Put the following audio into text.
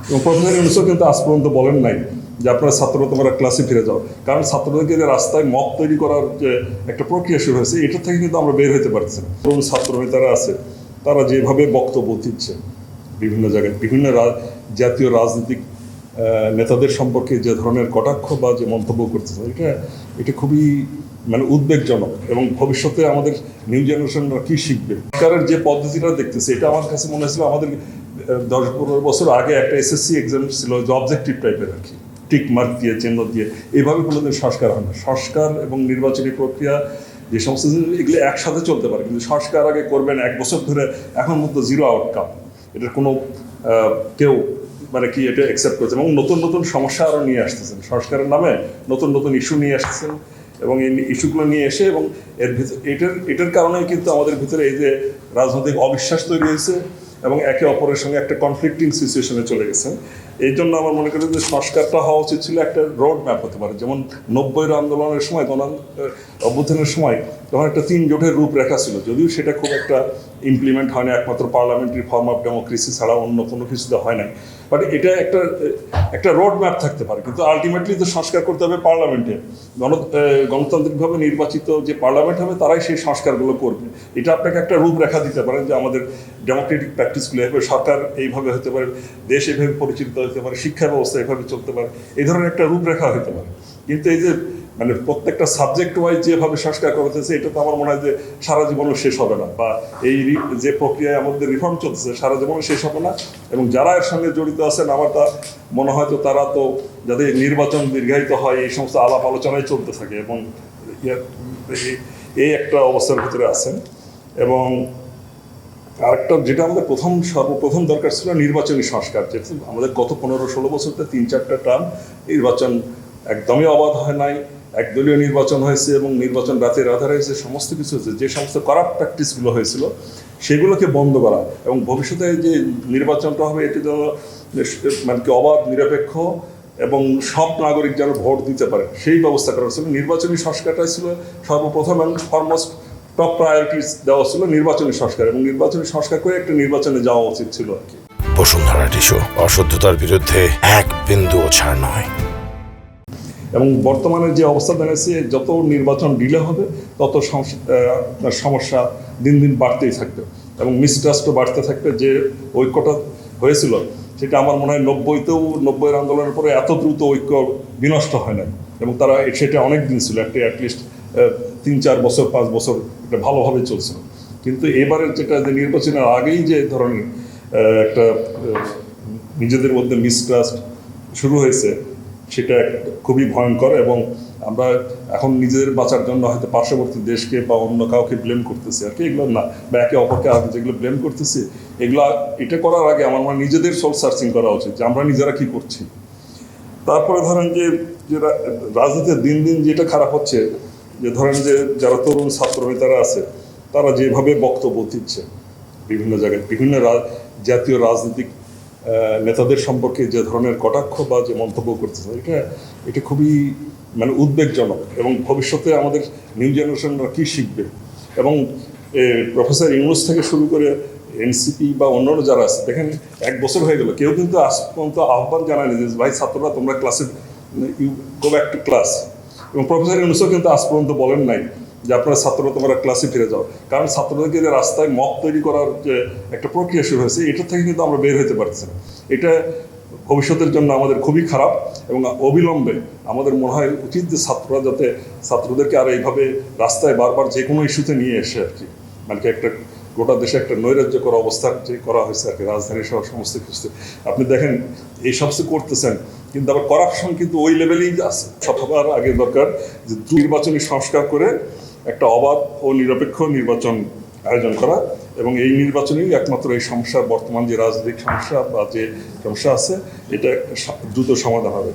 এবং প্রফেসর ইউনূসও কিন্তু আজ পর্যন্ত বলেন নাই যে আপনারা ছাত্ররা তোমরা ক্লাসে ফিরে যাও, কারণ ছাত্রদেরকে যে রাস্তায় মত তৈরি করার যে একটা প্রক্রিয়া শুরু হয়েছে, এটা থেকে কিন্তু আমরা বের হতে পারছি না। তরুণ ছাত্র নেতারা আছে, তারা যেভাবে বক্তব্য দিচ্ছে বিভিন্ন জায়গায়, বিভিন্ন জাতীয় রাজনৈতিক নেতাদের সম্পর্কে যে ধরনের কটাক্ষ বা যে মন্তব্য করতেছে, এটা খুবই উদ্বেগজনক। এবং ভবিষ্যতে আমাদের নিউ জেনারেশনরা কী শিখবে, সরকারের যে পদ্ধতিটা দেখতেছে, এটা আমার কাছে মনে হয়েছিল আমাদের 10-15 বছর আগে একটা এসএসসি এক্সাম ছিল যে অবজেক্টিভ টাইপের আর কি, টিক মার্ক দিয়ে, চিহ্ন দিয়ে, এইভাবে কোনোদিন সংস্কার হয় না। সংস্কার এবং নির্বাচনী প্রক্রিয়া যে সমস্ত জিনিস, এগুলো একসাথে চলতে পারে, কিন্তু সংস্কার আগে করবেন 1 বছর ধরে, এখন মতো জিরো আউটকাম, এটার কোনো কেউ এটা অ্যাকসেপ্ট করছে। এবং নতুন নতুন সমস্যা আরও নিয়ে আসতেছেন সংস্কারের নামে, নতুন নতুন ইস্যু নিয়ে আসতেছেন, এবং এই ইস্যুগুলো নিয়ে এসে এবং এটার কারণেই কিন্তু আমাদের ভিতরে এই যে রাজনৈতিক অবিশ্বাস তৈরি হয়েছে এবং একে অপরের সঙ্গে একটা কনফ্লিক্টিং সিচুয়েশনে চলে গেছেন। এই জন্য আমার মনে করি যে সংস্কারটা হওয়া উচিত ছিল একটা রোড ম্যাপ হতে পারে। যেমন 90-এর আন্দোলনের সময়, অভ্যুত্থানের সময়, তখন একটা 3 জোটের রূপরেখা ছিল, যদিও সেটা খুব একটা ইমপ্লিমেন্ট হয় না, একমাত্র পার্লামেন্টারি ফর্ম অফ ডেমোক্রেসি ছাড়া অন্য কোনো কিছুতে হয় না। বাট এটা একটা রোড ম্যাপ থাকতে পারে, কিন্তু আলটিমেটলি তো সংস্কার করতে হবে পার্লামেন্টে। গণতান্ত্রিকভাবে নির্বাচিত যে পার্লামেন্ট হবে, তারাই সেই সংস্কারগুলো করবে। এটা আপনাকে একটা রূপরেখা দিতে পারেন যে আমাদের ডেমোক্রেটিক প্র্যাকটিসগুলো এভাবে, সরকার এইভাবে হতে পারে, দেশ এভাবে পরিচালিত হতে পারে, শিক্ষা ব্যবস্থা এভাবে চলতে পারে, এই ধরনের একটা রূপরেখা হতে পারে। কিন্তু এই যে প্রত্যেকটা সাবজেক্ট ওয়াইজ যেভাবে সংস্কার করতেছে, এটা তো আমার মনে হয় যে সারা জীবনও শেষ হবে না, বা এই যে প্রক্রিয়ায় আমাদের রিফর্ম চলতেছে সারা জীবনও শেষ হবে না। এবং যারা এর সঙ্গে জড়িত আছেন, আমার তা মনে হয় তো তারা তো যাতে নির্বাচন দীর্ঘায়িত হয় এই সমস্ত আলাপ আলোচনায় চলতে থাকে, এবং এই একটা অবস্থার ভিতরে আছেন। এবং আরেকটা যেটা আমাদের সর্বপ্রথম দরকার ছিল, নির্বাচনী সংস্কার। যেটা আমাদের গত 15-16 বছরতে 3-4টা টার্ম নির্বাচন একদমই অবাধ হয় নাই, একদলীয় নির্বাচন হয়েছে, এবং নির্বাচন রাতের আধারে হয়েছে, সমস্ত কিছু হয়েছে। যে সমস্ত করাপ্ট প্র্যাকটিসগুলো হয়েছিল সেগুলোকে বন্ধ করা, এবং ভবিষ্যতে যে নির্বাচনটা হবে এটি যেন অবাধ, নিরপেক্ষ এবং সব নাগরিক যেন ভোট দিতে পারে, সেই ব্যবস্থা করা ছিল। নির্বাচনী সংস্কারটাই ছিল সর্বপ্রথম এবং ফরমোস্ট টপ প্রায়োরিটিস দেওয়া ছিল নির্বাচনী সংস্কার, এবং নির্বাচনী সংস্কার করে একটা নির্বাচনে যাওয়া উচিত ছিল আর কি। বসুন্ধরা টিস্যু অশুদ্ধতার বিরুদ্ধে এক বিন্দুও ছাড় নয়। এবং বর্তমানে যে অবস্থা দাঁড়িয়েছে, যত নির্বাচন ডিলে হবে তত সমস্যা দিন দিন বাড়তেই থাকবে, এবং মিসট্রাস্টও বাড়তে থাকবে। যে ঐক্যটা হয়েছিল সেটা আমার মনে হয় 90-এর আন্দোলনের পরে এত দ্রুত ঐক্য বিনষ্ট হয় না, এবং তারা সেটা অনেক দিন ছিল, একটা অ্যাটলিস্ট 3-4 বছর 5 বছর এটা ভালোভাবে চলছিল। কিন্তু এবারের যেটা, যে নির্বাচনের আগেই যে ধরনের একটা নিজেদের মধ্যে মিসট্রাস্ট শুরু হয়েছে, সেটা খুবই ভয়ঙ্কর। এবং আমরা এখন নিজেদের বাঁচার জন্য হয়তো পার্শ্ববর্তী দেশকে বা অন্য কাউকে ব্লেম করতেছি আর কি, এগুলো না, বা একে অপরকে আগে যেগুলো ব্লেম করতেছি, এগুলো এটা করার আগে আমার মনে নিজেদের সোল সার্চিং করা উচিত যে আমরা নিজেরা কী করছি। তারপরে ধরেন যে রাজনীতিতে দিন দিন যেটা খারাপ হচ্ছে, যে ধরেন যে যারা তরুণ ছাত্র নেতারা আছে, তারা যেভাবে বক্তব্য দিচ্ছে বিভিন্ন জায়গায়, বিভিন্ন জাতীয় রাজনৈতিক নেতাদের সম্পর্কে যে ধরনের কটাক্ষ বা যে মন্তব্য করতেছে, এটা খুবই উদ্বেগজনক। এবং ভবিষ্যতে আমাদের নিউ জেনারেশনরা কী শিখবে। এবং প্রফেসর ইউনূস থেকে শুরু করে এনসিপি বা অন্যান্য যারা আছে, দেখেন 1 বছর হয়ে গেল, কেউ কিন্তু আজ পর্যন্ত আহ্বান জানায়নি যে ভাই ছাত্ররা তোমরা ক্লাসে you go back to class. এবং প্রফেসর ইউনূসও কিন্তু আজ পর্যন্ত বলেন নাই যে আপনারা ছাত্ররা তোমরা ক্লাসে ফিরে যাও, কারণ ছাত্রদেরকে যে রাস্তায় মত তৈরি করার যে একটা প্রক্রিয়া শুরু হয়েছে, এটার থেকে কিন্তু আমরা বের হতে পারছি না। এটা ভবিষ্যতের জন্য আমাদের খুবই খারাপ, এবং অবিলম্বে আমাদের মনে হয় উচিত যে ছাত্রদেরকে আর এইভাবে রাস্তায় বারবার যে কোনো ইস্যুতে নিয়ে এসে আর কি, একটা গোটা দেশে একটা নৈরাজ্যকর অবস্থা যে করা হয়েছে আর কি, রাজধানী সহ সমস্ত কিছুতে। আপনি দেখেন এই সমস্ত করতেছেন, কিন্তু আবার করাপশন কিন্তু ওই লেভেলেই আছে। সবার আগে দরকার যে নির্বাচনী সংস্কার করে একটা অবাধ ও নিরপেক্ষ নির্বাচন আয়োজন করা, এবং এই নির্বাচনেই একমাত্র এই সমস্যার, বর্তমান যে রাজনৈতিক সমস্যা বা যে সমস্যা আছে, এটা দ্রুত সমাধান হবে।